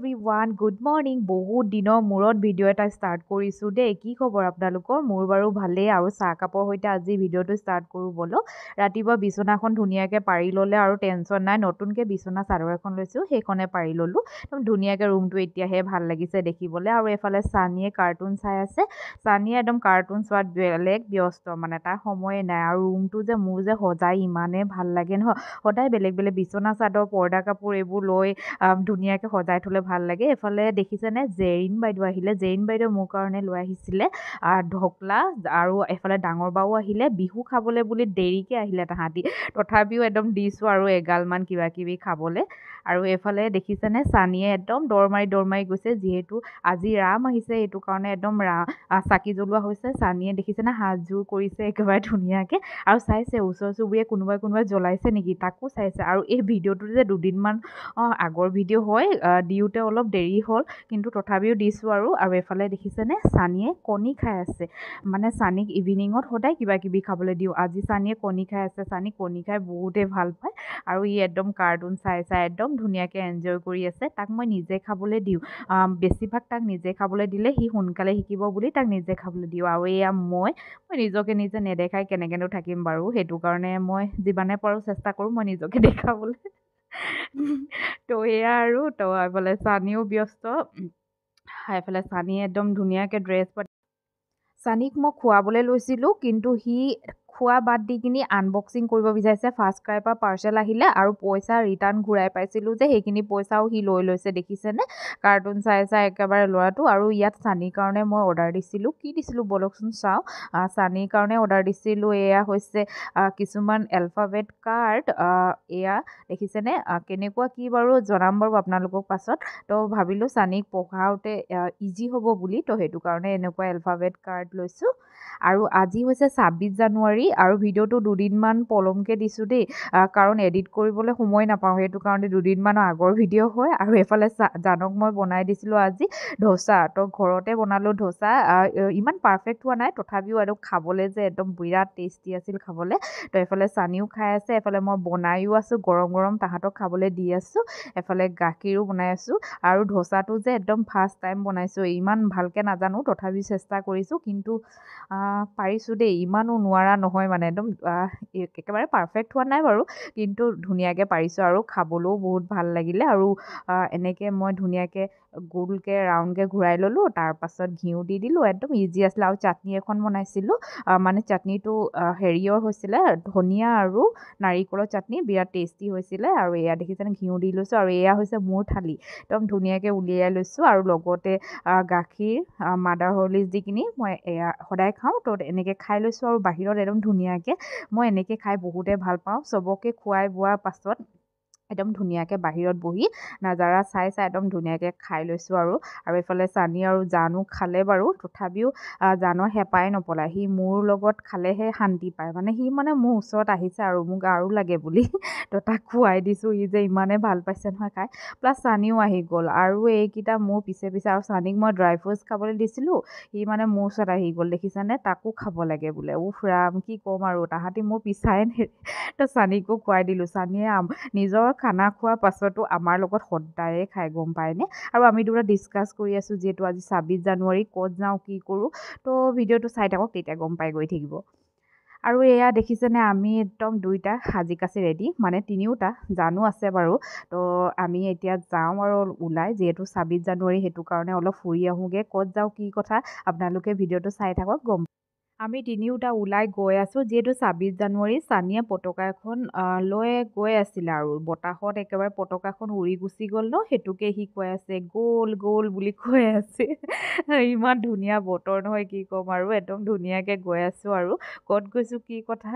everyone good morning বহুত দিনৰ মূৰত ভিডিঅ' এটা ষ্টাৰ্ট কৰিছোঁ দেই কি খবৰ আপোনালোকৰ মোৰ বাৰু ভালেই আৰু চাহকাপৰ সৈতে আজি ভিডিঅ'টো ষ্টাৰ্ট কৰোঁ ব'লক ৰাতিপুৱা বিচনাখন ধুনীয়াকৈ পাৰি ল'লে আৰু টেনশ্যন নাই নতুনকৈ বিচনা চাদৰ এখন লৈছোঁ সেইখনে পাৰি ল'লোঁ একদম ধুনীয়াকৈ ৰুমটো এতিয়াহে ভাল লাগিছে দেখিবলৈ আৰু এফালে চানীয়ে কাৰ্টুন চাই আছে চানীয়ে একদম কাৰ্টুন চোৱাত বেলেগ ব্যস্ত মানে তাৰ সময়ে নাই আৰু ৰুমটো যে মোৰ যে সজাই ইমানেই ভাল লাগে নহয় সদায় বেলেগ বেলেগ বিচনা চাদৰ পৰ্দা কাপোৰ এইবোৰ লৈ ধুনীয়াকৈ সজাই থ'লে ভাল লাগে এফালে দেখিছেনে জেৰিন বাইদেউ আহিলে জেৰিন বাইদেউ মোৰ কাৰণে লৈ আহিছিলে ঢকলা আৰু এফালে ডাঙৰ বাও আহিলে বিহু খাবলৈ বুলি দেৰিকৈ আহিলে তাহাঁতি তথাপিও একদম দিছোঁ আৰু এগালমান কিবা কিবি খাবলৈ আৰু এফালে দেখিছেনে চানীয়ে একদম দৌৰ মাৰি গৈছে যিহেতু আজি ৰাম আহিছে সেইটো কাৰণে একদম চাকি জ্বলোৱা হৈছে চানীয়ে দেখিছেনে হাতযোৰ কৰিছে একেবাৰে ধুনীয়াকৈ আৰু চাইছে ওচৰ চুবুৰীয়ে কোনোবাই জ্বলাইছে নেকি তাকো চাইছে আৰু এই ভিডিঅ'টো যে দুদিনমান আগৰ ভিডিঅ' হয় দিওঁতে অলপ দেৰি হ'ল কিন্তু তথাপিও দিছোঁ আৰু এফালে দেখিছেনে চানীয়ে কণী খাই আছে মানে চানীক ইভিনিঙত সদায় কিবা কিবি খাবলৈ দিওঁ আজি চানীয়ে কণী খাই আছে চানী কণী খাই বহুতেই ভাল পায় আৰু ই একদম কাৰ্টুন চাই একদম ধুনীয়াকৈ এনজয় কৰি আছে তাক মই নিজে খাবলৈ দিওঁ বেছিভাগ তাক নিজে খাবলৈ দিলে সি সোনকালে শিকিব বুলি তাক নিজে খাবলৈ দিওঁ আৰু এয়া মই নিজকে নিজে নেদেখাই কেনেকৈনো থাকিম বাৰু সেইটো কাৰণে মই যিমানে পাৰোঁ চেষ্টা কৰোঁ মই নিজকে দেখাবলৈ তো এয়া আৰু তো এইফালে চানীও ব্যস্ত এইফালে চানীয়ে একদম ধুনীয়াকৈ ড্ৰেছ পাতি চানীক মই খুৱাবলৈ লৈছিলোঁ কিন্তু সি খোৱা বাদ দি কিনি আনবক্সিং কৰিব বিচাৰিছে ফাৰ্ষ্ট ক্ৰাইৰ পৰা পাৰ্চেল আহিলে আৰু পইচা ৰিটাৰ্ণ ঘূৰাই পাইছিলোঁ যে সেইখিনি পইচাও সি লৈ লৈছে দেখিছেনে কাৰ্টুন চাই একেবাৰে ল'ৰাটো আৰু ইয়াত চানীৰ কাৰণে মই অৰ্ডাৰ দিছিলোঁ কি দিছিলোঁ ব'লকচোন চাওঁ চানীৰ কাৰণে অৰ্ডাৰ দিছিলোঁ এয়া হৈছে কিছুমান এলফাবেট কাৰ্ড এয়া দেখিছেনে কেনেকুৱা কি বাৰু জনাম বাৰু আপোনালোকক পাছত তো ভাবিলোঁ চানীক পঢ়াওঁতে ইজি হ'ব বুলি তো সেইটো কাৰণে এনেকুৱা এলফাবেট কাৰ্ড লৈছোঁ আৰু আজি হৈছে ২৬ জানুৱাৰী আৰু ভিডিঅ'টো দুদিনমান পলমকৈ দিছোঁ দেই কাৰণ এডিট কৰিবলৈ সময় নাপাওঁ সেইটো কাৰণে দুদিনমানৰ আগৰ ভিডিঅ' হয় আৰু এইফালে জানক মই বনাই দিছিলোঁ আজি ধোচা তো ঘৰতে বনালোঁ ধোচা ইমান পাৰফেক্ট হোৱা নাই তথাপিও আৰু খাবলৈ যে একদম বিৰাট টেষ্টি আছিল খাবলৈ তো এইফালে চানীও খাই আছে এফালে মই বনায়ো আছোঁ গৰম গৰম তাহাঁতক খাবলৈ দি আছোঁ এফালে গাখীৰো বনাই আছোঁ আৰু ধোচাটো যে একদম ফাৰ্ষ্ট টাইম বনাইছোঁ ইমান ভালকৈ নাজানো তথাপি চেষ্টা কৰিছোঁ কিন্তু পাৰিছোঁ দেই ইমানো নোৱাৰা নহয় মানে একদম একেবাৰে পাৰফেক্ট হোৱা নাই বাৰু কিন্তু ধুনীয়াকৈ পাৰিছোঁ আৰু খাবলৈও বহুত ভাল লাগিলে আৰু এনেকৈ মই ধুনীয়াকৈ গোলকৈ ৰাউণ্ডকৈ ঘূৰাই ল'লোঁ তাৰপাছত ঘিউ দি দিলোঁ একদম ইজি আছিলে আৰু চাটনি এখন বনাইছিলোঁ মানে চাটনিটো হেৰিয়ৰ হৈছিলে ধনিয়া আৰু নাৰিকলৰ চাটনি বিৰাট টেষ্টি হৈছিলে আৰু এয়া দেখিছেনে ঘিউ দি লৈছোঁ আৰু এয়া হৈছে মোৰ থালি একদম ধুনীয়াকৈ উলিয়াই লৈছোঁ আৰু লগতে গাখীৰ মাদাৰ হৰলিক্স দি কিনি মই এয়া সদায় খাওঁ তো এনেকৈ খাই লৈছোঁ আৰু বাহিৰত একদম ধুনীয়াকৈ মই এনেকৈ খাই বহুতে ভাল পাওঁ চবকে খুৱাই বোৱাৰ পাছত একদম ধুনীয়াকৈ বাহিৰত বহি নাজাৰা চাই একদম ধুনীয়াকৈ খাই লৈছোঁ আৰু এইফালে চানী আৰু জানো খালে বাৰু তথাপিও জানৰ হেঁপাই নপলায় সি মোৰ লগত খালেহে শান্তি পায় মানে সি মানে মোৰ ওচৰত আহিছে আৰু মোক আৰু লাগে বুলি তো তাক খুৱাই দিছোঁ ই যে ইমানেই ভাল পাইছে নহয় খাই প্লাছ চানীও আহি গ'ল আৰু এইকেইটা মোৰ পিছে আৰু চানীক মই ড্ৰাই ফ্ৰুটছ খাবলৈ দিছিলোঁ সি মানে মোৰ ওচৰত আহি গ'ল দেখিছেনে তাকো খাব লাগে বোলে উফ ৰাম কি ক'ম আৰু তাহাঁতি মোৰ পিছাই তো চানীকো খুৱাই দিলোঁ চানীয়ে নিজৰ খানা খোৱাৰ পাছতো আমাৰ লগত সদায়ে খাই গম পায়নে আৰু আমি দুটা ডিছকাছ কৰি আছোঁ যিহেতু আজি ২৬ জানুৱাৰী ক'ত যাওঁ কি কৰোঁ তো ভিডিঅ'টো চাই থাকক তেতিয়া গম পাই গৈ থাকিব আৰু এয়া দেখিছেনে আমি একদম দুইটা সাজি কাচি ৰেডি মানে তিনিওটা জানো আছে বাৰু তো আমি এতিয়া যাওঁ আৰু ওলাই যিহেতু ২৬ জানুৱাৰী সেইটো কাৰণে অলপ ফুৰি আহোঁগৈ ক'ত যাওঁ কি কথা আপোনালোকে ভিডিঅ'টো চাই থাকক গম আমি তিনিওটা ওলাই গৈ আছোঁ যিহেতু ২৬ জানুৱাৰী চানীয়ে পতাকা এখন লৈ গৈ আছিলে আৰু বতাহত একেবাৰে পতাকাখন উৰি গুচি গ'ল ন সেইটোকে সি কৈ আছে গ'ল গ'ল বুলি কৈ আছে ইমান ধুনীয়া বতৰ নহয় কি ক'ম আৰু একদম ধুনীয়াকৈ গৈ আছোঁ আৰু ক'ত গৈছোঁ কি কথা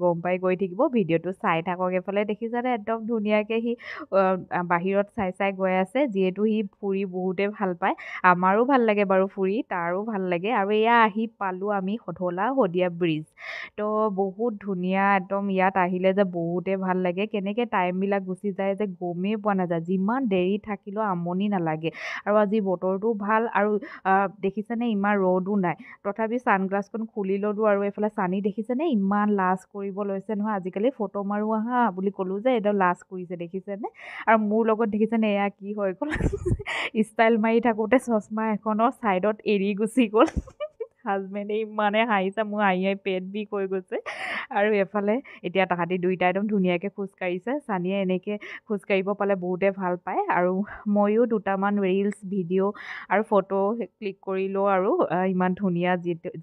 গম পাই গৈ থাকিব ভিডিঅ'টো চাই থাকক এফালে দেখিছানে একদম ধুনীয়াকৈ সি বাহিৰত চাই গৈ আছে যিহেতু সি ফুৰি বহুতেই ভাল পায় আমাৰো ভাল লাগে বাৰু ফুৰি তাৰো ভাল লাগে আৰু এয়া আহি পালোঁ আমি ধলা শদিয়া ব্ৰিজ তো বহুত ধুনীয়া একদম ইয়াত আহিলে যে বহুতে ভাল লাগে কেনেকৈ টাইমবিলাক গুচি যায় যে গমেই পোৱা নাযায় যিমান দেৰি থাকিলেও আমনি নালাগে আৰু আজি বতৰটো ভাল আৰু দেখিছেনে ইমান ৰ'দো নাই তথাপি ছানগ্লাছখন খুলি ল'লোঁ আৰু এইফালে চানী দেখিছেনে ইমান লাজ কৰিব লৈছে নহয় আজিকালি ফটো মাৰো আহা বুলি ক'লোঁ যে একদম লাজ কৰিছে দেখিছেনে আৰু মোৰ লগত দেখিছেনে এয়া কি হৈ গ'ল ষ্টাইল মাৰি থাকোঁতে চশমা এখনৰ ছাইডত এৰি গুচি গ'ল হাজবেণ্ডে ইমানে হাঁহিছে মোৰ হাঁহি পেট বিষ হৈ গৈছে আৰু এফালে এতিয়া তাহাঁতি দুইটা একদম ধুনীয়াকৈ খোজকাঢ়িছে চানীয়ে এনেকৈ খোজকাঢ়িব পালে বহুতে ভাল পায় আৰু ময়ো দুটামান ৰিলচ ভিডিঅ' আৰু ফটো ক্লিক কৰিলোঁ আৰু ইমান ধুনীয়া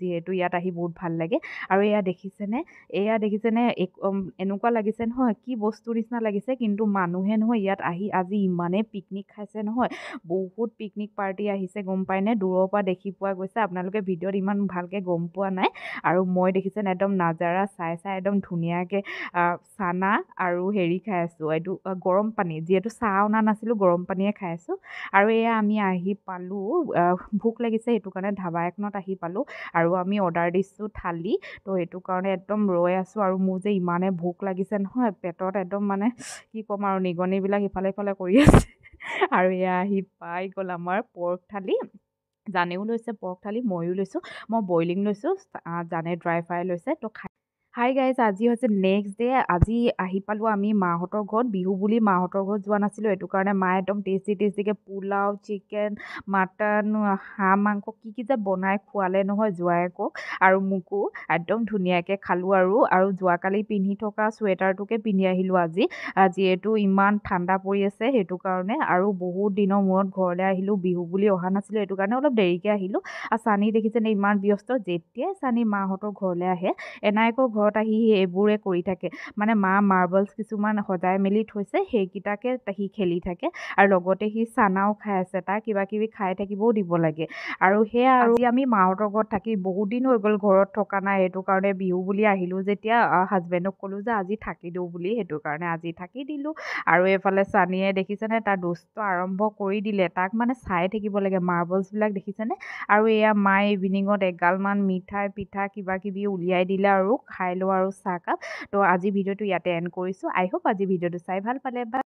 যিহেতু ইয়াত আহি বহুত ভাল লাগে আৰু এয়া দেখিছেনে এনেকুৱা লাগিছে নহয় কি বস্তুৰ নিচিনা লাগিছে কিন্তু মানুহে নহয় ইয়াত আহি আজি ইমানেই পিকনিক খাইছে নহয় বহুত পিকনিক পাৰ্টি আহিছে গম পায়নে দূৰৰ পৰা দেখি পোৱা গৈছে আপোনালোকে ভিডিঅ'ত ইমান ভালকৈ গম পোৱা নাই আৰু মই দেখিছেনে একদম নাজাৰা চাই একদম ধুনীয়াকৈ চানা আৰু হেৰি খাই আছোঁ এইটো গৰম পানী যিহেতু চাহ অনা নাছিলোঁ গৰম পানীয়ে খাই আছোঁ আৰু এয়া আমি আহি পালোঁ ভোক লাগিছে সেইটো কাৰণে ধাবা এখনত আহি পালোঁ আৰু আমি অৰ্ডাৰ দিছোঁ থালি তো সেইটো কাৰণে একদম ৰৈ আছোঁ আৰু মোৰ যে ইমানে ভোক লাগিছে নহয় পেটত একদম মানে কি ক'ম আৰু নিগনিবিলাক ইফালে সিফালে কৰি আছে আৰু এয়া আহি পাই গ'ল আমাৰ পৰ্ক থালি জানেও লৈছে পৰ্ক থালি ময়ো লৈছোঁ মই বইলিং লৈছোঁ জানে ড্ৰাই ফ্ৰাই লৈছে তো হাই গাইজ আজি হৈছে নেক্সট ডে আজি আহি পালোঁ আমি মাহঁতৰ ঘৰত বিহু বুলি মাহঁতৰ ঘৰত যোৱা নাছিলোঁ সেইটো কাৰণে মায়ে একদম টেষ্টিকৈ পোলাও চিকেন মাটন হাঁহ মাংস কি যে বনাই খোৱালে নহয় জোৱাইকক আৰু মোকো একদম ধুনীয়াকৈ খালোঁ আৰু যোৱাকালি পিন্ধি থকা চুৱেটাৰটোকে পিন্ধি আহিলোঁ আজি যিহেতু ইমান ঠাণ্ডা পৰি আছে সেইটো কাৰণে আৰু বহুত দিনৰ মূৰত ঘৰলৈ আহিলোঁ বিহু বুলি অহা নাছিলোঁ সেইটো কাৰণে অলপ দেৰিকৈ আহিলোঁ আৰু চানী দেখিছেনে ইমান ব্যস্ত যেতিয়াই চানী মাহঁতৰ ঘৰলৈ আহে এনায়েকৰ ঘৰত আহি এইবোৰে কৰি থাকে মানে মা মাৰ্বলছ কিছুমান সজাই মেলি থৈছে সেইকেইটাকে সি খেলি থাকে আৰু লগতে সি চানাও খাই আছে তাৰ কিবা কিবি খাই থাকিবও দিব লাগে আৰু সেয়া আৰু আমি মাহঁতৰ ঘৰত থাকি বহুত দিন হৈ গ'ল ঘৰত থকা নাই সেইটো কাৰণে বিহু বুলি আহিলোঁ যেতিয়া হাজবেণ্ডক ক'লোঁ যে আজি থাকি দিওঁ বুলি সেইটো কাৰণে আজি থাকি দিলোঁ আৰু এইফালে চানীয়ে দেখিছেনে তাৰ দুষ্ট আৰম্ভ কৰি দিলে তাক মানে চাই থাকিব লাগে মাৰ্বলছবিলাক দেখিছেনে আৰু এয়া মায়ে ইভিনিঙত এগালমান মিঠাই পিঠা কিবা কিবি উলিয়াই দিলে আৰু খাই লওঁ আৰু চাহকাপ তো আজি ভিডিঅ'টো ইয়াতে এণ্ড কৰিছোঁ আই হোপ আজি ভিডিঅ'টো চাই ভাল পালে